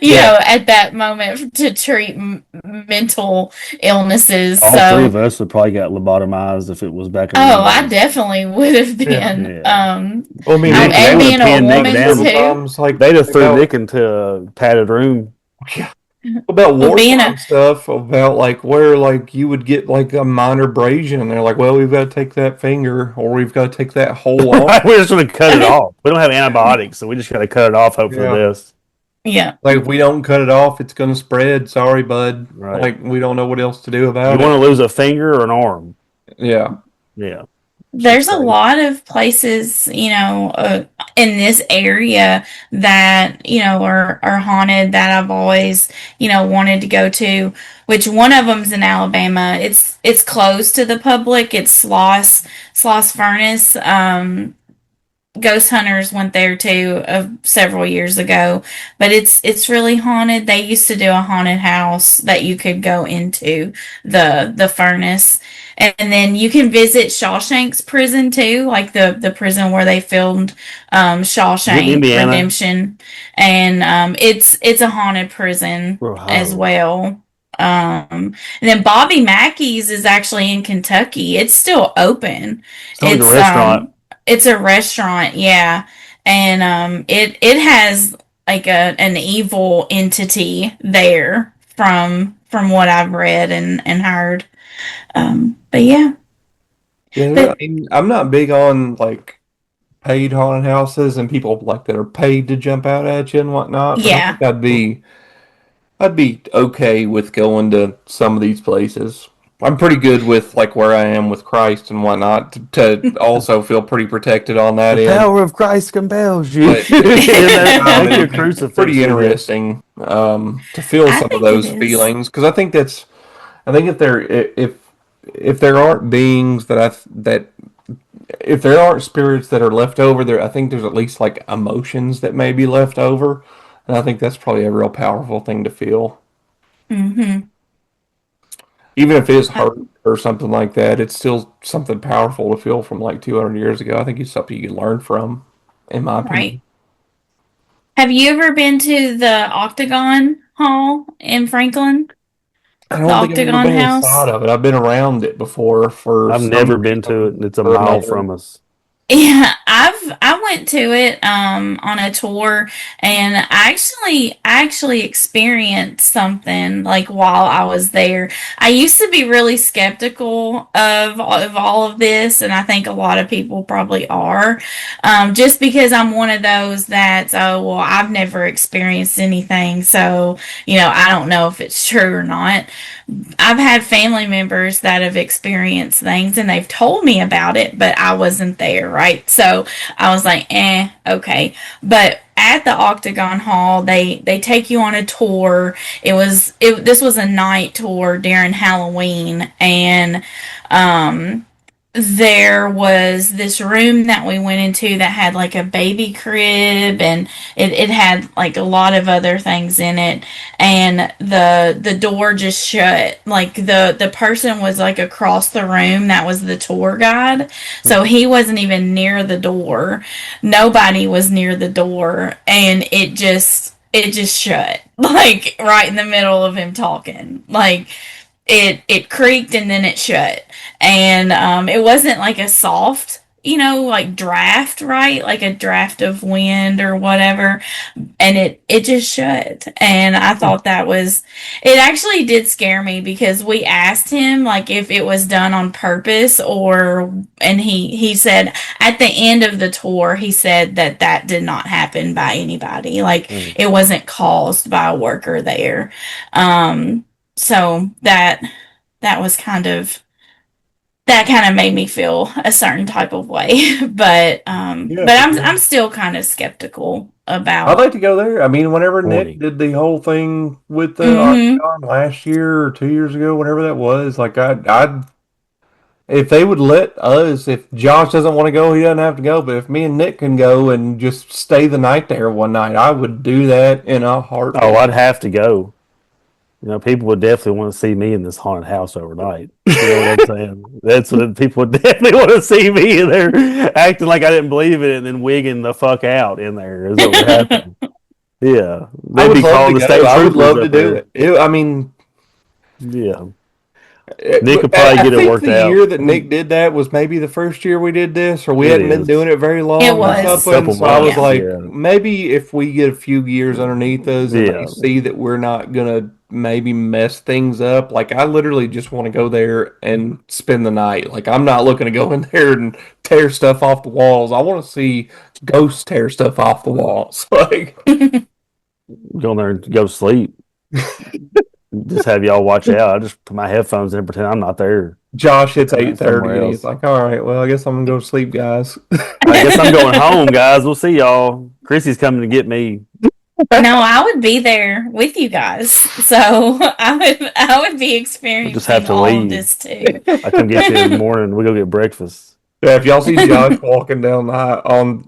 Yeah. at that moment to treat mental illnesses. All three of So, us would probably got lobotomized if it was back oh, around I then. definitely would have Yeah. been. Yeah. Well, I mean, Nick, they And would being have a pinned Nick woman down. too. times like They'd have threw about Nick into a padded room. about Well, being wartime a stuff about like where like you would get like a minor abrasion and they're like, well, we've got to take that finger or we've got to take that whole arm. We're just going to cut it off. We don't have antibiotics, so we just got to cut it off, hope for the Yeah. best. yeah, Like if we don't cut it off, it's gonna spread. Sorry, bud. Right. Like we don't know what else to do You about want it. to lose a finger or an arm? Yeah. Yeah. there's a crazy. lot of places, in this area that, are haunted that I've always, wanted to go to, which one of them's in Alabama. It's closed to the public. It's Sloss Furnace. ghost hunters went there too several years ago, but it's really haunted. They used to do a haunted house that you could go into the furnace, and then you can visit Shawshank's prison too, like the prison where they filmed Shawshank Redemption, and it's a haunted prison as well. And then Bobby Mackey's is actually in Kentucky. It's still open. It's a restaurant. It's a restaurant, yeah, and it has like an evil entity there from what I've read and heard. But yeah. I mean, I'm not big on like paid haunted houses and people like that are paid to jump out at you and whatnot. But yeah, I think I'd be okay with going to some of these places. I'm pretty good with like where I am with Christ and whatnot to also feel pretty protected on that end. The power of Christ compels you. It's pretty interesting to feel some of those feelings, because I think if there aren't beings that if there aren't spirits that are left over there, I think there's at least like emotions that may be left over. And I think that's probably a real powerful thing to feel. Mm-hmm. Even if it is hurt or something like that, it's still something powerful to feel from like 200 years ago. I think it's something you can learn from, in my opinion. Right. Have you ever been to the Octagon Hall in Franklin? I don't think I've ever been inside of it. I've been around it before. I've never been to it. It's a mile from us. Yeah, I went to it on a tour, and I actually experienced something like while I was there. I used to be really skeptical of all of this, and I think a lot of people probably are, just because I'm one of those that, oh well, I've never experienced anything, so I don't know if it's true or not. I've had family members that have experienced things and they've told me about it, but I wasn't there, right? So I was like, okay. But at the Octagon Hall, they take you on a tour. This was a night tour during Halloween, and there was this room that we went into that had like a baby crib, and it had like a lot of other things in it, and the door just shut. Like the person was like across the room that was the tour guide, so he wasn't even near the door. Nobody was near the door, and it just shut, like right in the middle of him talking. Like it creaked and then it shut, and it wasn't like a soft like draft, right? Like a draft of wind or whatever, and it just shut. And I thought it actually did scare me, because we asked him like if it was done on purpose, and he said at the end of the tour, he said that did not happen by anybody, like it wasn't caused by a worker there. So that was kind of made me feel a certain type of way, but I'm still kind of skeptical about. I'd like to go there. I mean, whenever Nick did the whole thing with the Octagon last year or 2 years ago, whenever that was, like I'd if they would let us, if Josh doesn't want to go, he doesn't have to go. But if me and Nick can go and just stay the night there one night, I would do that in a heartbeat. Oh, I'd have to go. People would definitely want to see me in this haunted house overnight. You know what I'm saying? That's what people would definitely want to see me in there, acting like I didn't believe it and then wigging the fuck out in there. Is what would happen. Yeah. I would love to go. I would love to do it. I mean, yeah. Nick could probably get it worked out. The year that Nick did that was maybe the first year we did this, or we hadn't been doing it very long. It was. So I was like, maybe if we get a few years underneath us and they see that we're not going to maybe mess things up. Like, I literally just want to go there and spend the night. Like, I'm not looking to go in there and tear stuff off the walls. I want to see ghosts tear stuff off the walls. Like, go in there and go sleep. Just have y'all watch out. I just put my headphones in and pretend I'm not there. Josh, it's 8:30. He's like, all right, well, I guess I'm going to go to sleep, guys. I guess I'm going home, guys. We'll see y'all. Chrissy's coming to get me. No, I would be there with you guys, so I would be experiencing just have to all leave. of this too. I come get you in the morning. We go get breakfast. Yeah, if y'all see Josh walking down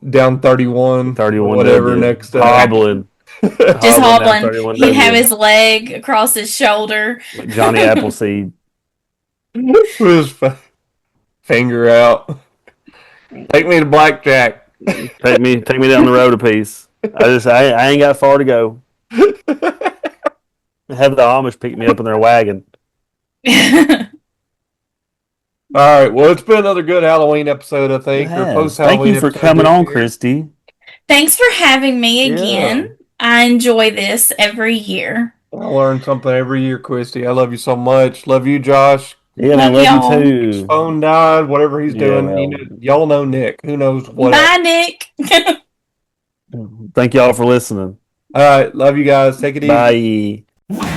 down 31, 31 whatever W, next hobbling. Just hobbling. Down He'd have his leg across his shoulder. Johnny Appleseed. with his finger out. Take me to blackjack. Take me down the road a piece. I ain't got far to go. Have the Amish pick me up in their wagon. All right. Well, it's been another good Halloween episode, I think. Or post-Halloween. Thank you for coming on, Christy. Thanks for having me again. Yeah. I enjoy this every year. I learn something every year, Christy. I love you so much. Love you, Josh. Yeah, I love you too. His phone died, whatever he's doing. Well, y'all know Nick. Who knows what? Bye, Nick. Thank y'all for listening. All right. Love you guys. Take it easy. Bye.